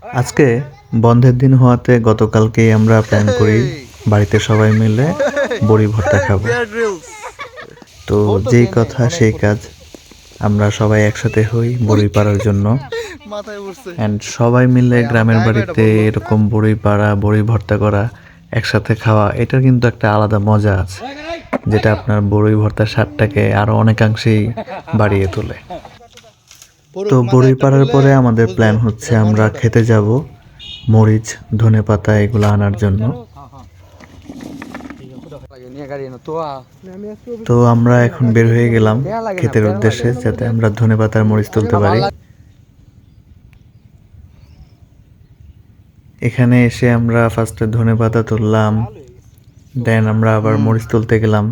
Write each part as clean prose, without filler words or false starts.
আজকে বন্ধের দিন হওয়াতে গতকালকেই আমরা প্ল্যান করি বাড়িতে সবাই মিলে বড়ি ভর্তা খাবো। তো যেই কথা সেই কাজ, আমরা সবাই একসাথে হই বড়ি পাড়ার জন্য। অ্যান্ড সবাই মিলে গ্রামের বাড়িতে এরকম বড়ি পাড়া, বড়ি ভর্তা করা, একসাথে খাওয়া, এটার কিন্তু একটা আলাদা মজা আছে, যেটা আপনার বড়ি ভর্তার স্বাদটাকে আরো অনেকাংশেই বাড়িয়ে তোলে। তো বড়ি পাড়ার পরে আমাদের প্ল্যান হচ্ছে আমরা খেতে যাব মরিচ, ধনেপাতা এগুলো আনার জন্য। তো আমরা এখন বের হয়ে গেলাম ক্ষেতের উদ্দেশ্যে, যাতে আমরা ধনেপাতার মরিচ তুলতে পারি। এখানে এসে আমরা ফার্স্টে ধনেপাতা তুললাম, দেন আমরা আবার মরিচ তুলতে গেলাম।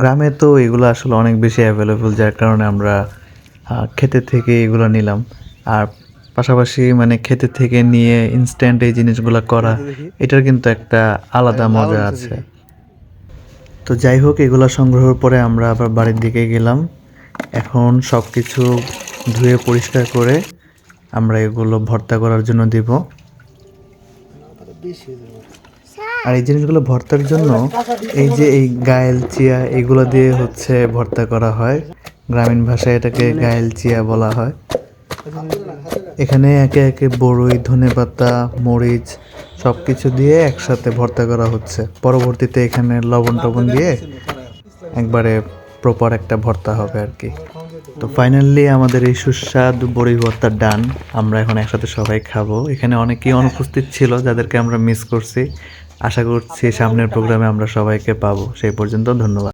গ্রামে তো এগুলো আসলে অনেক বেশি অ্যাভেলেবল, যার কারণে আমরা ক্ষেতে থেকে এগুলো নিলাম। আর পাশাপাশি মানে ক্ষেতে থেকে নিয়ে ইনস্ট্যান্ট এই জিনিসগুলো করা, এটার কিন্তু একটা আলাদা মজা আছে। তো যাই হোক, এগুলো সংগ্রহের পরে আমরা আবার বাড়ির দিকে গেলাম। এখন সব কিছু ধুয়ে পরিষ্কার করে আমরা এগুলো ভর্তা করার জন্য দিব। আর এই জিনিসগুলো ভর্তার জন্য এই যে এই গায়েল চিয়া, এগুলো দিয়ে হচ্ছে ভর্তা করা হয়। গ্রামীণ ভাষায় এটাকে গায়েল চিয়া বলা হয়। এখানে একে একে বড়ই, ধনেপাতা, মরিচ সব কিছু দিয়ে একসাথে ভর্তা করা হচ্ছে। পরবর্তীতে এখানে লবণ টবণ দিয়ে একবারে প্রপার একটা ভর্তা হবে আর কি। তো ফাইনালি আমাদের এই সুস্বাদু বড়ি ভর্তা ডান। আমরা এখন একসাথে সবাই খাবো। এখানে অনেকেই অনুপস্থিত ছিল, যাদেরকে আমরা মিস করছি। আশা করছি সামনের প্রোগ্রামে আমরা সবাইকে পাবো। সেই পর্যন্ত ধন্যবাদ।